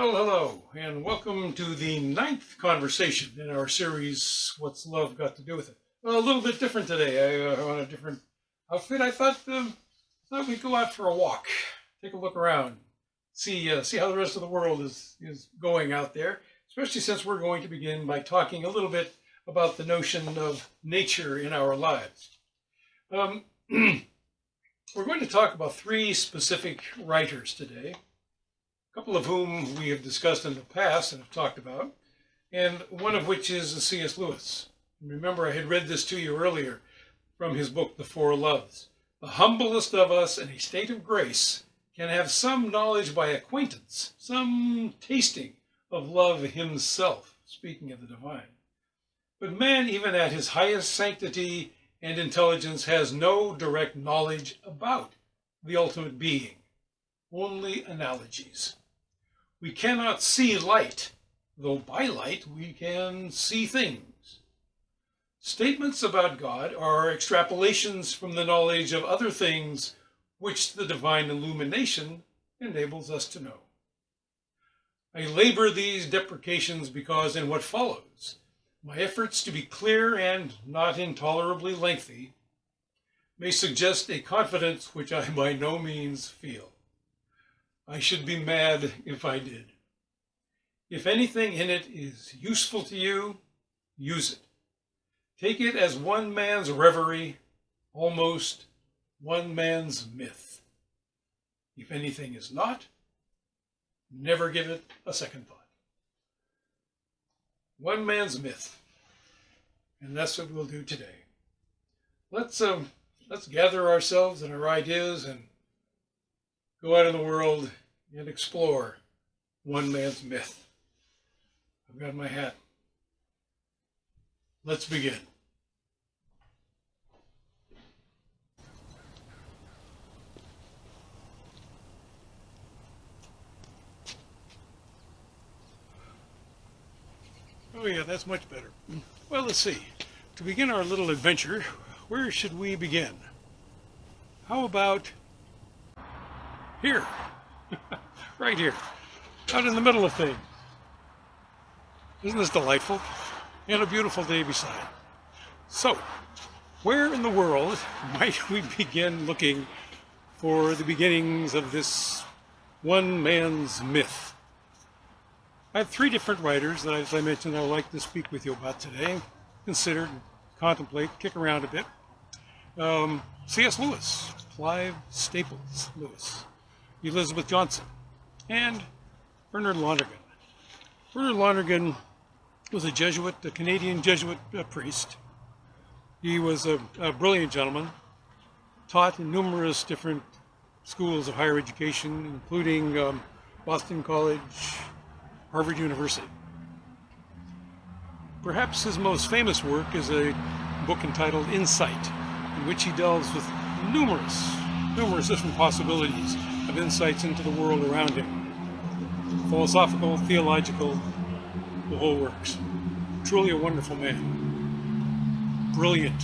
Well, hello, and welcome to the ninth conversation in our series, What's Love Got to Do with It? Well, a little bit different today. On a different outfit. I thought we'd go out for a walk, take a look around, see how the rest of the world is going out there, especially since we're going to begin by talking a little bit about the notion of nature in our lives. We're going to talk about three specific writers today, a couple of whom we have discussed in the past and have talked about, and one of which is C.S. Lewis. Remember, I had read this to you earlier from his book, The Four Loves. The humblest of us in a state of grace can have some knowledge by acquaintance, some tasting of love himself, speaking of the divine. But man, even at his highest sanctity and intelligence, has no direct knowledge about the ultimate being, only analogies. We cannot see light, though by light we can see things. Statements about God are extrapolations from the knowledge of other things which the divine illumination enables us to know. I labor these deprecations because in what follows, my efforts to be clear and not intolerably lengthy may suggest a confidence which I by no means feel. I should be mad if I did. If anything in it is useful to you, use it. Take it as one man's reverie, almost one man's myth. If anything is not, never give it a second thought. One man's myth. And that's what we'll do today. Let's gather ourselves and our ideas and go out in the world and explore one man's myth. I've got my hat. Let's begin. Oh yeah, that's much better. Well, let's see. To begin our little adventure, where should we begin? How about here? Right here. Out in the middle of things. Isn't this delightful? And a beautiful day beside. So, where in the world might we begin looking for the beginnings of this one man's myth? I have three different writers that, as I mentioned, I would like to speak with you about today. Consider, contemplate, kick around a bit. C.S. Lewis, Clive Staples Lewis, Elizabeth Johnson, and Bernard Lonergan. Bernard Lonergan was a Jesuit, a Canadian Jesuit priest. He was a brilliant gentleman, taught in numerous different schools of higher education, including Boston College, Harvard University. Perhaps his most famous work is a book entitled Insight, in which he delves with numerous different possibilities of insights into the world around him. Philosophical, theological, the whole works. Truly a wonderful man. Brilliant.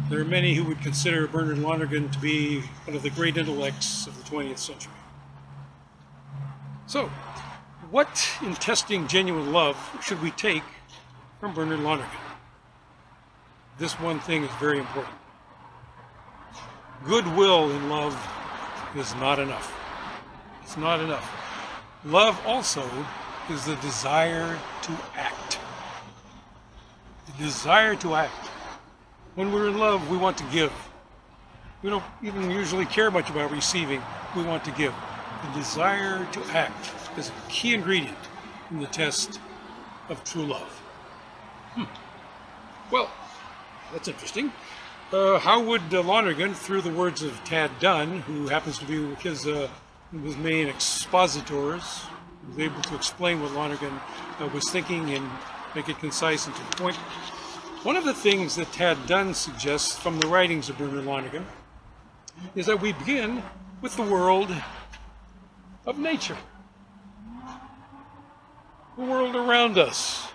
There are many who would consider Bernard Lonergan to be one of the great intellects of the 20th century. So, what in testing genuine love should we take from Bernard Lonergan? This one thing is very important. Goodwill in love is not enough. It's not enough. Love also is the desire to act. The desire to act. When we're in love, we want to give. We don't even usually care much about receiving. We want to give. The desire to act is a key ingredient in the test of true love. Well, that's interesting. How would Lonergan, through the words of Tad Dunn, who happens to be his main expositors, was able to explain what Lonergan was thinking and make it concise and to the point. One of the things that Tad Dunn suggests from the writings of Bernard Lonergan is that we begin with the world of nature. The world around us,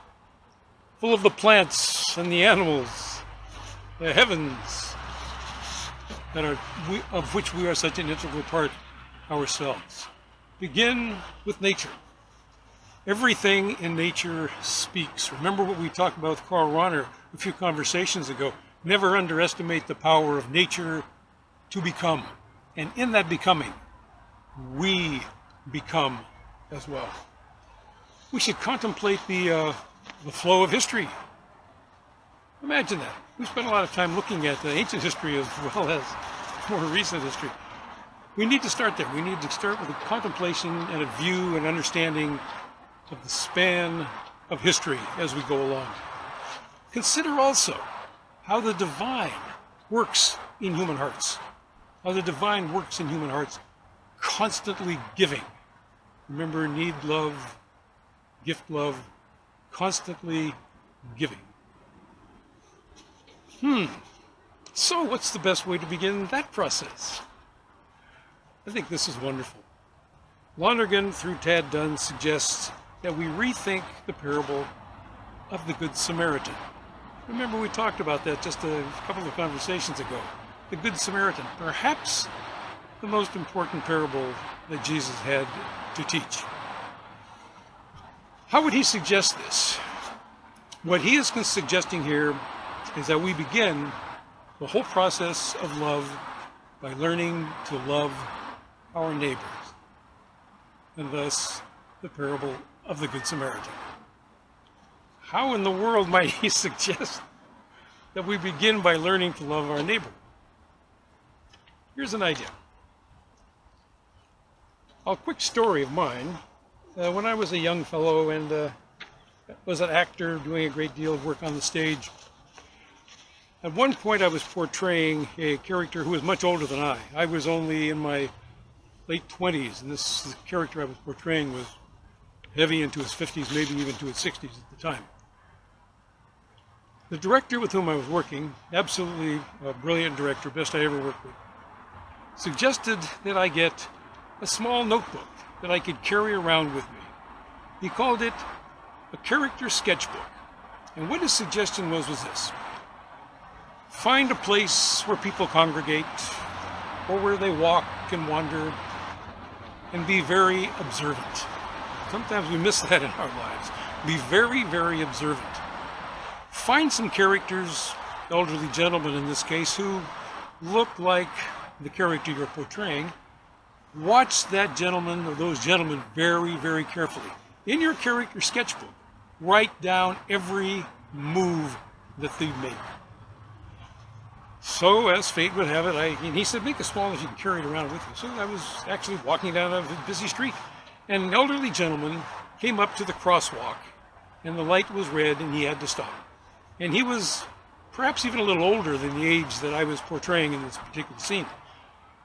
full of the plants and the animals, the heavens, of which we are such an integral part ourselves. Begin with nature. Everything in nature speaks. Remember what we talked about with Carl Rahner a few conversations ago. Never underestimate the power of nature to become. And in that becoming, we become as well. We should contemplate the flow of history. Imagine that. We spent a lot of time looking at the ancient history as well as more recent history. We need to start there. We need to start with a contemplation and a view and understanding of the span of history as we go along. Consider also how the divine works in human hearts. How the divine works in human hearts, constantly giving. Remember, need love, gift love, constantly giving. So what's the best way to begin that process? I think this is wonderful. Lonergan, through Tad Dunn, suggests that we rethink the parable of the Good Samaritan. Remember, we talked about that just a couple of conversations ago. The Good Samaritan, perhaps the most important parable that Jesus had to teach. How would he suggest this? What he is suggesting here is that we begin the whole process of love by learning to love our neighbors, and thus the parable of the Good Samaritan. How in the world might he suggest that we begin by learning to love our neighbor? Here's an idea. A quick story of mine. When I was a young fellow and was an actor doing a great deal of work on the stage, at one point I was portraying a character who was much older than I. I was only in my late 20s, and this character I was portraying was heavy into his 50s, maybe even to his 60s at the time. The director with whom I was working, absolutely a brilliant director, best I ever worked with, suggested that I get a small notebook that I could carry around with me. He called it a character sketchbook. And what his suggestion was this. Find a place where people congregate, or where they walk and wander, and be very observant. Sometimes we miss that in our lives. Be very, very observant. Find some characters, elderly gentlemen in this case, who look like the character you're portraying. Watch that gentleman or those gentlemen very, very carefully. In your character sketchbook, write down every move that they make. So, as fate would have it, and he said, make it small as you can carry it around with you. So I was actually walking down a busy street, and an elderly gentleman came up to the crosswalk, and the light was red, and he had to stop. And he was perhaps even a little older than the age that I was portraying in this particular scene.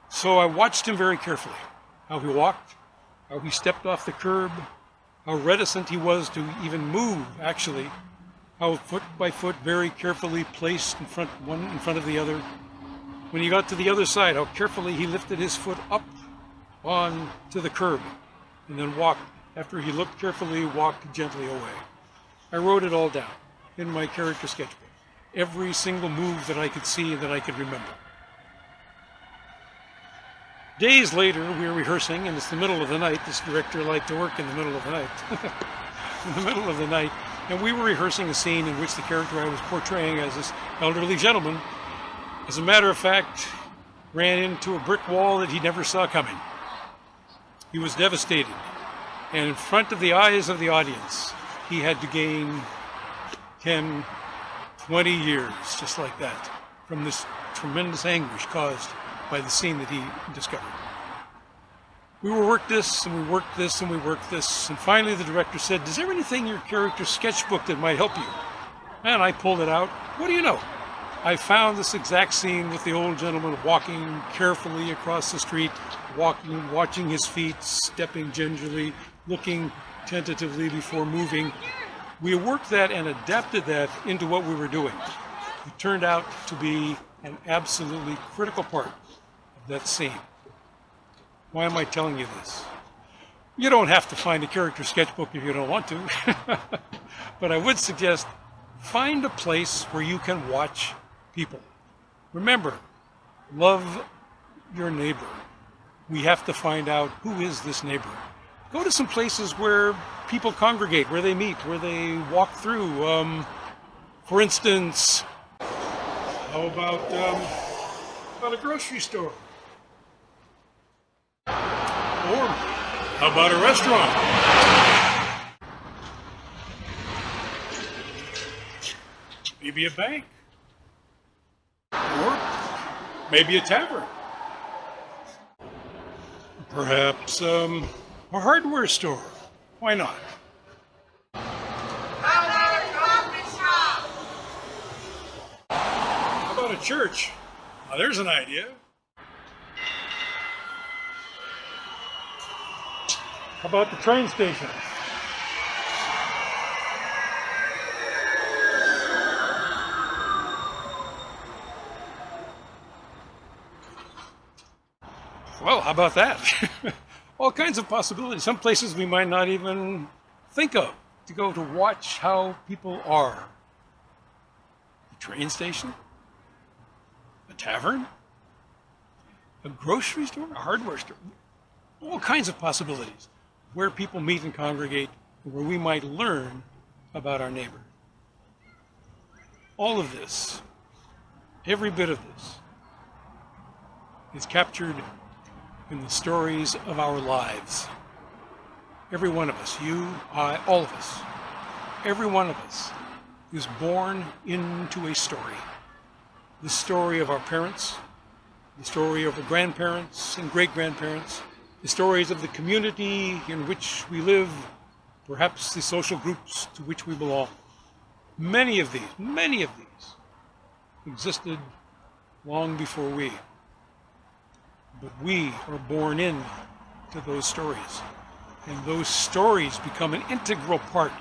So I watched him very carefully, how he walked, how he stepped off the curb, how reticent he was to even move, actually, how foot by foot, very carefully placed one in front of the other. When he got to the other side, how carefully he lifted his foot up on to the curb, and then walked. After he looked carefully, walked gently away. I wrote it all down in my character sketchbook. Every single move that I could see and that I could remember. Days later, we were rehearsing, and it's the middle of the night. This director liked to work in the middle of the night. In the middle of the night. And we were rehearsing a scene in which the character I was portraying as this elderly gentleman, as a matter of fact, ran into a brick wall that he never saw coming. He was devastated. And in front of the eyes of the audience, he had to gain 10, 20 years, just like that, from this tremendous anguish caused by the scene that he discovered. We worked this, and we worked this, and we worked this, and finally the director said, is there anything in your character sketchbook that might help you? And I pulled it out. What do you know? I found this exact scene with the old gentleman walking carefully across the street, watching his feet, stepping gingerly, looking tentatively before moving. We worked that and adapted that into what we were doing. It turned out to be an absolutely critical part of that scene. Why am I telling you this? You don't have to find a character sketchbook if you don't want to. But I would suggest find a place where you can watch people. Remember, love your neighbor. We have to find out who is this neighbor. go to some places where people congregate, where they meet, where they walk through. For instance, how about a grocery store? Or how about a restaurant? Maybe a bank. Or maybe a tavern. Perhaps a hardware store. Why not? How about a church? Now there's an idea. How about the train station? Well, how about that? All kinds of possibilities. Some places we might not even think of to go to watch how people are. A train station? A tavern? A grocery store? A hardware store? All kinds of possibilities where people meet and congregate, where we might learn about our neighbor. All of this, every bit of this, is captured in the stories of our lives. Every one of us, you, I, all of us, every one of us is born into a story. The story of our parents, the story of our grandparents and great-grandparents, the stories of the community in which we live, perhaps the social groups to which we belong. Many of these existed long before we. But we are born into those stories. And those stories become an integral part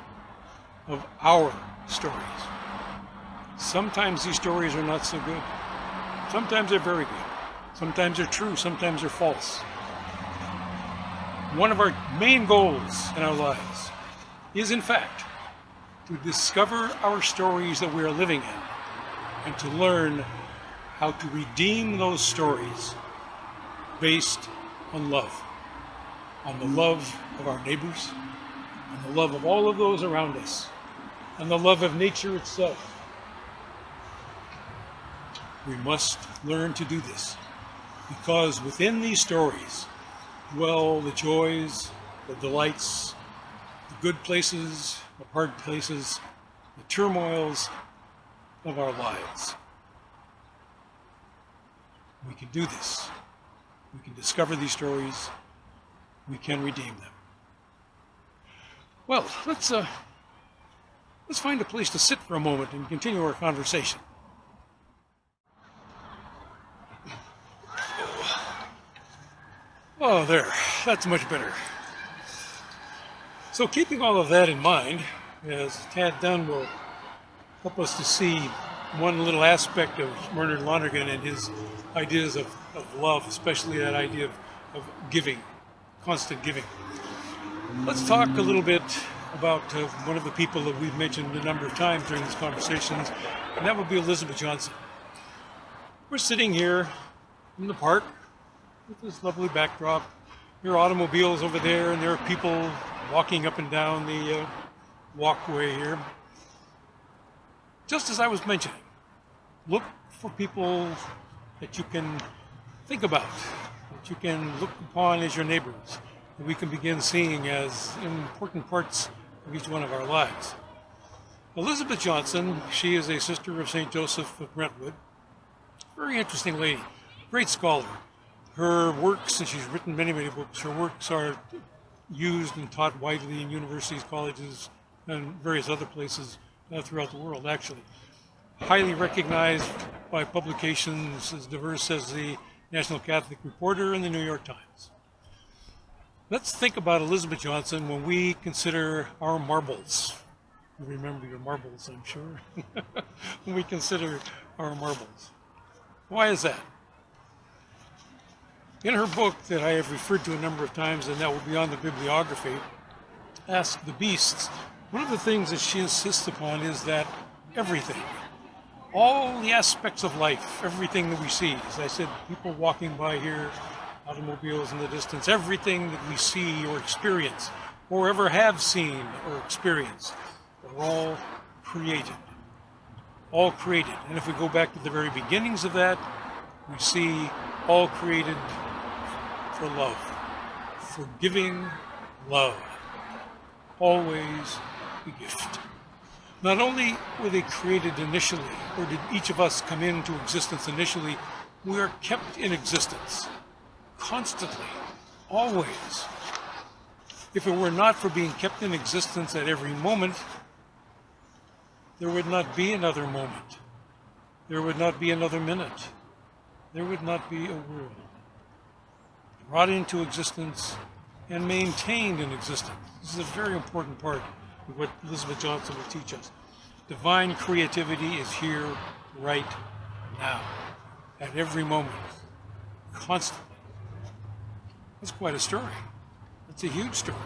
of our stories. Sometimes these stories are not so good. Sometimes they're very good. Sometimes they're true, sometimes they're false. One of our main goals in our lives is, in fact, to discover our stories that we are living in and to learn how to redeem those stories based on love. On the love of our neighbors, on the love of all of those around us, on the love of nature itself. We must learn to do this because within these stories dwell the joys, the delights, the good places, the hard places, the turmoils of our lives. We can do this. We can discover these stories. We can redeem them. Well, let's find a place to sit for a moment and continue our conversation. Oh, there. That's much better. So keeping all of that in mind, as Tad Dunn will help us to see one little aspect of Bernard Lonergan and his ideas of love, especially that idea of giving, constant giving. Let's talk a little bit about one of the people that we've mentioned a number of times during these conversations, and that would be Elizabeth Johnson. We're sitting here in the park with this lovely backdrop. There are automobiles over there, and there are people walking up and down the walkway here. Just as I was mentioning, look for people that you can think about, that you can look upon as your neighbors, that we can begin seeing as important parts of each one of our lives. Elizabeth Johnson, she is a sister of St. Joseph of Brentwood. Very interesting lady, great scholar. Her works, and she's written many books, her works are used and taught widely in universities, colleges, and various other places throughout the world, actually. Highly recognized by publications as diverse as the National Catholic Reporter and the New York Times. Let's think about Elizabeth Johnson when we consider our marbles. You remember your marbles, I'm sure. When we consider our marbles. Why is that? In her book that I have referred to a number of times, and that will be on the bibliography, Ask the Beasts, one of the things that she insists upon is that everything, all the aspects of life, everything that we see, as I said, people walking by here, automobiles in the distance, everything that we see or experience, or ever have seen or experienced, are all created. All created. And if we go back to the very beginnings of that, we see all created for love, for giving love. Always a gift. Not only were they created initially, or did each of us come into existence initially, we are kept in existence. Constantly. Always. If it were not for being kept in existence at every moment, there would not be another moment. There would not be another minute. There would not be a world. Brought into existence and maintained in existence. This is a very important part of what Elizabeth Johnson will teach us. Divine creativity is here, right now, at every moment, constantly. That's quite a story. It's a huge story.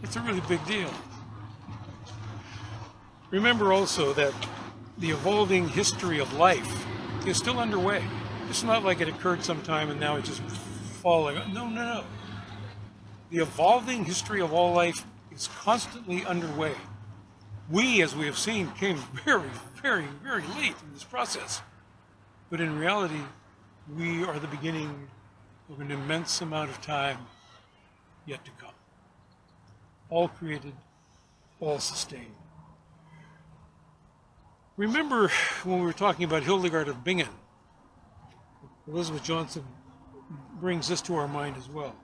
It's a really big deal. Remember also that the evolving history of life is still underway. It's not like it occurred sometime and now it's just falling. No. The evolving history of all life is constantly underway. We, as we have seen, came very, very, very late in this process. But in reality, we are the beginning of an immense amount of time yet to come. All created, all sustained. Remember when we were talking about Hildegard of Bingen, Elizabeth Johnson brings this to our mind as well.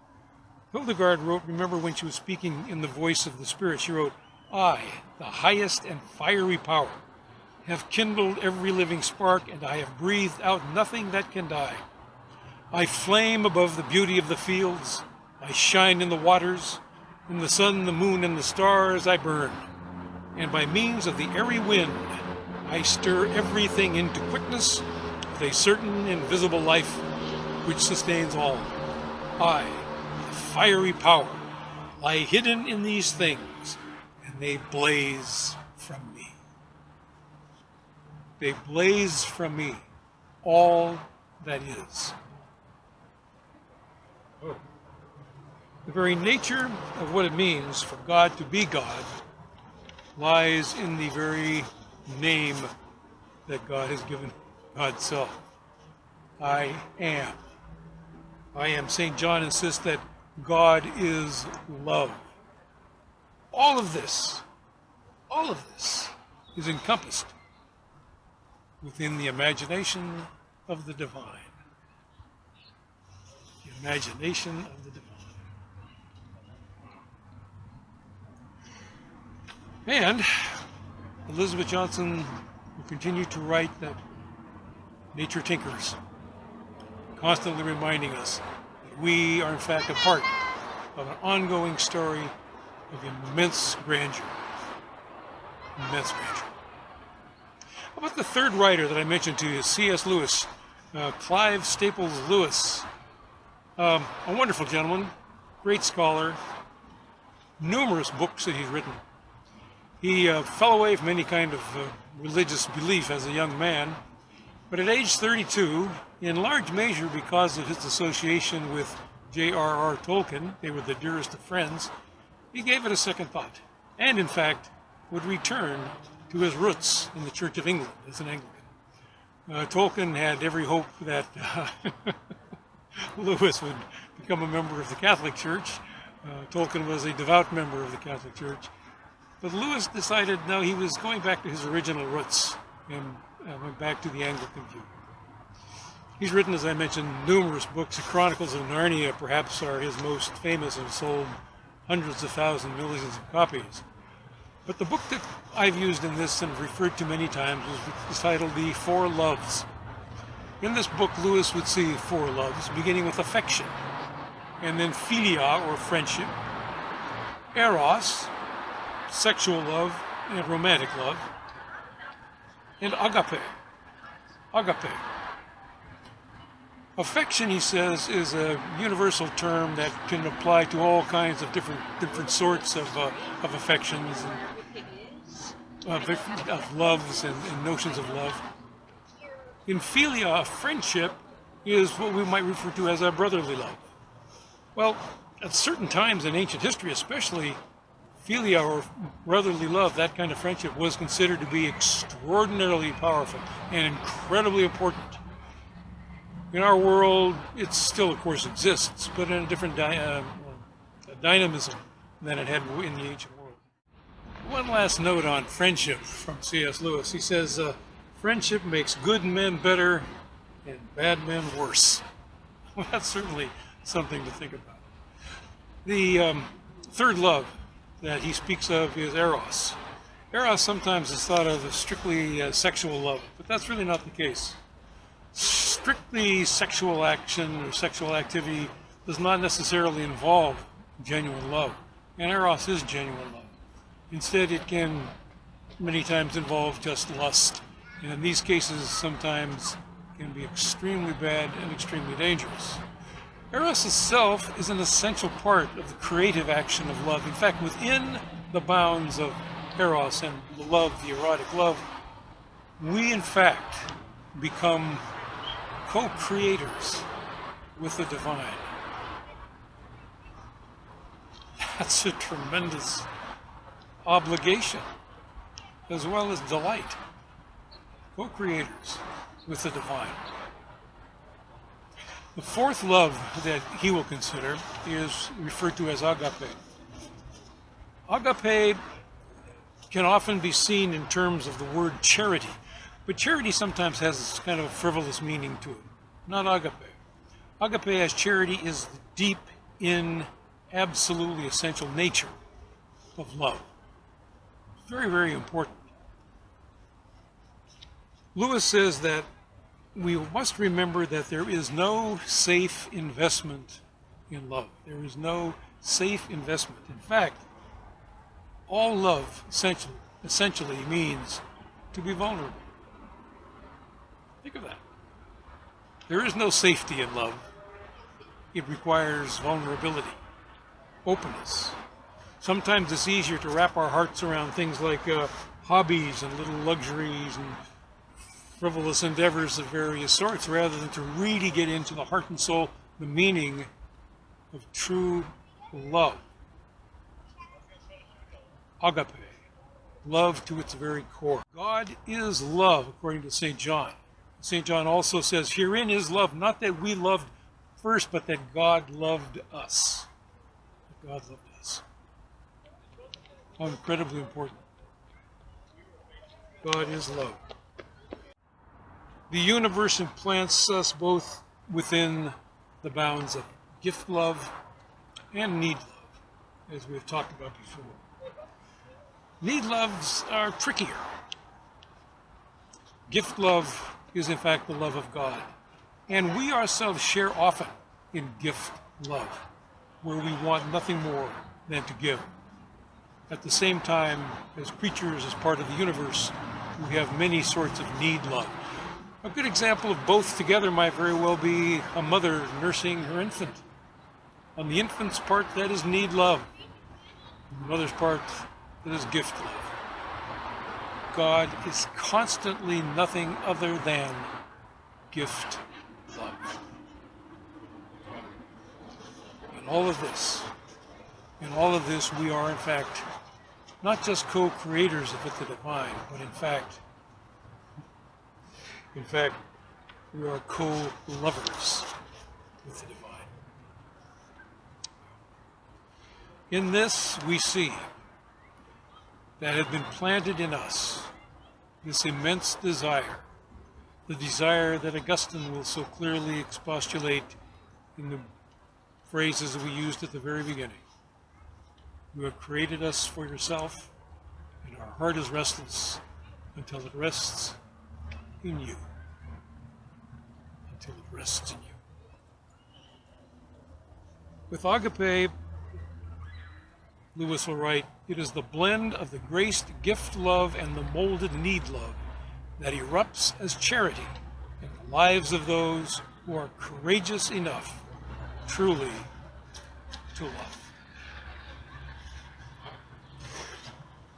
Hildegard wrote, remember when she was speaking in the voice of the Spirit, she wrote, I, the highest and fiery power, have kindled every living spark, and I have breathed out nothing that can die. I flame above the beauty of the fields, I shine in the waters, in the sun, the moon, and the stars I burn, and by means of the airy wind I stir everything into quickness with a certain invisible life which sustains all. I, the fiery power, lie hidden in these things, and they blaze from me. They blaze from me all that is. Oh. The very nature of what it means for God to be God lies in the very name that God has given God's self. I am. I am. St. John insists that God is love. All of this is encompassed within the imagination of the divine. The imagination of the divine. And Elizabeth Johnson will continue to write that nature tinkers, constantly reminding us that we are in fact a part of an ongoing story of immense grandeur. Immense grandeur. How about the third writer that I mentioned to you, C.S. Lewis, Clive Staples Lewis. A wonderful gentleman, great scholar, numerous books that he's written. He fell away from any kind of religious belief as a young man, but at age 32, in large measure because of his association with J.R.R. Tolkien, they were the dearest of friends, he gave it a second thought, and in fact would return to his roots in the Church of England as an Anglican. Tolkien had every hope that Lewis would become a member of the Catholic Church. Tolkien was a devout member of the Catholic Church. But Lewis decided, no, he was going back to his original roots and went back to the Anglican view. He's written, as I mentioned, numerous books. The Chronicles of Narnia, perhaps, are his most famous and sold hundreds of thousands, millions of copies. But the book that I've used in this and referred to many times was titled The Four Loves. In this book, Lewis would see four loves, beginning with affection, and then philia, or friendship, eros, sexual love and romantic love, and agape. Agape. Affection, he says, is a universal term that can apply to all kinds of different sorts of affections and of loves and notions of love. In philia, friendship, is what we might refer to as a brotherly love. Well, at certain times in ancient history especially, philia, or brotherly love, that kind of friendship, was considered to be extraordinarily powerful and incredibly important. In our world, it still, of course, exists, but in a different dynamism than it had in the ancient world. One last note on friendship from C.S. Lewis. He says, friendship makes good men better and bad men worse. Well, that's certainly something to think about. The third love that he speaks of is eros. Eros sometimes is thought of as strictly sexual love, but that's really not the case. Strictly sexual action or sexual activity does not necessarily involve genuine love, and eros is genuine love. Instead, it can many times involve just lust, and in these cases sometimes can be extremely bad and extremely dangerous. Eros itself is an essential part of the creative action of love. In fact, within the bounds of eros and the love, the erotic love, we in fact become co-creators with the divine. That's a tremendous obligation as well as delight. Co-creators with the divine. The fourth love that he will consider is referred to as agape. Agape can often be seen in terms of the word charity, but charity sometimes has this kind of frivolous meaning to it, not agape. Agape as charity is the deep in, absolutely essential nature of love. Very, very important. Lewis says that we must remember that there is no safe investment in love. There is no safe investment. In fact, all love essentially means to be vulnerable. Think of that. There is no safety in love. It requires vulnerability, openness. Sometimes it's easier to wrap our hearts around things like hobbies and little luxuries and frivolous endeavors of various sorts, rather than to really get into the heart and soul, the meaning of true love. Agape, love to its very core. God is love, according to St. John. St. John also says, herein is love, not that we loved first, but that God loved us. That God loved us. How incredibly important. God is love. The universe implants us both within the bounds of gift love and need love, as we've talked about before. Need loves are trickier. Gift love is in fact the love of God. And we ourselves share often in gift love, where we want nothing more than to give. At the same time, as creatures, as part of the universe, we have many sorts of need love. A good example of both together might very well be a mother nursing her infant. On the infant's part, that is need love. On the mother's part, that is gift love. God is constantly nothing other than gift love. In all of this, we are in fact not just co-creators with the divine, but in fact, we are co-lovers with the divine. In this, we see that had been planted in us this immense desire, the desire that Augustine will so clearly expostulate in the phrases that we used at the very beginning. You have created us for yourself, and our heart is restless until it rests in you. Until it rests in you. With agape, Lewis will write, it is the blend of the graced gift love and the molded need love that erupts as charity in the lives of those who are courageous enough truly to love.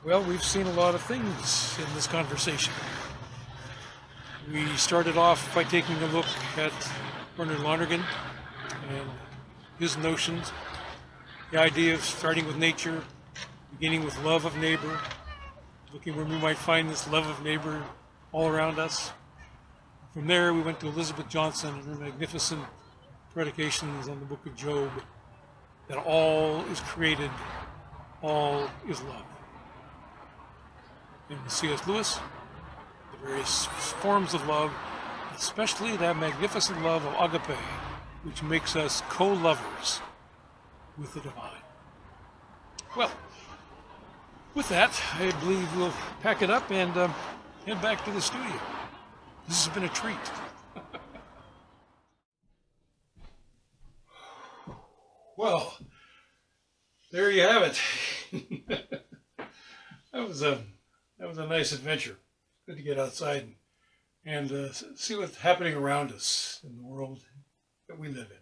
Well, we've seen a lot of things in this conversation. We started off by taking a look at Bernard Lonergan and his notions. The idea of starting with nature, beginning with love of neighbor, looking where we might find this love of neighbor all around us. From there, we went to Elizabeth Johnson and her magnificent predications on the book of Job, that all is created, all is love. And C.S. Lewis, the various forms of love, especially that magnificent love of agape, which makes us co-lovers with the divine. Well, with that, I believe we'll pack it up and head back to the studio. This has been a treat. Well, there you have it. That was a nice adventure. Good to get outside and see what's happening around us in the world that we live in.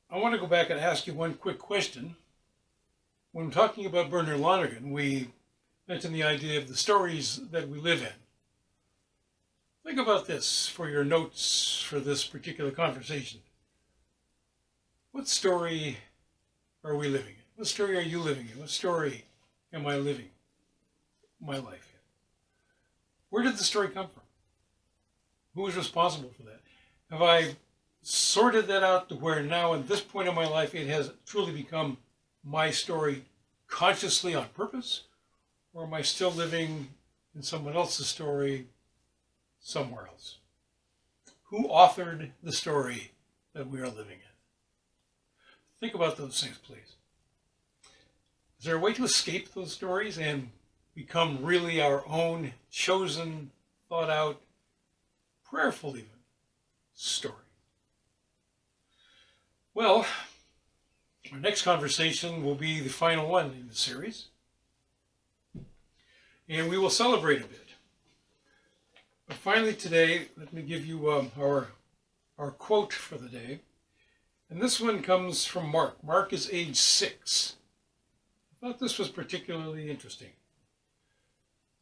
I want to go back and ask you one quick question. When talking about Bernard Lonergan, we mentioned the idea of the stories that we live in. Think about this for your notes for this particular conversation. What story are we living in? What story are you living in? What story am I living my life in? Where did the story come from? Who was responsible for that? Have I sorted that out to where now at this point in my life it has truly become my story consciously on purpose? Or am I still living in someone else's story somewhere else? Who authored the story that we are living in? Think about those things, please. Is there a way to escape those stories and become really our own chosen, thought out, prayerful even story? Well, our next conversation will be the final one in the series, and we will celebrate a bit. But finally today, let me give you our quote for the day. And this one comes from Mark. Mark is age 6. I thought this was particularly interesting.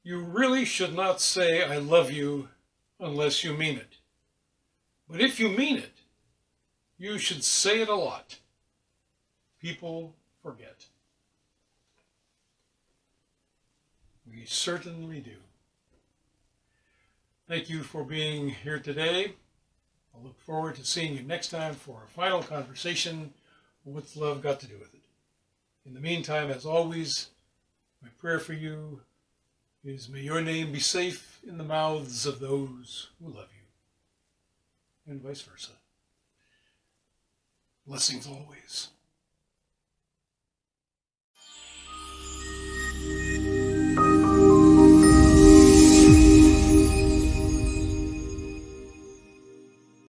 You really should not say, "I love you," unless you mean it. But if you mean it, you should say it a lot. People forget. We certainly do. Thank you for being here today. I look forward to seeing you next time for our final conversation on what's love got to do with it. In the meantime, as always, my prayer for you is may your name be safe in the mouths of those who love you, and vice versa. Blessings always.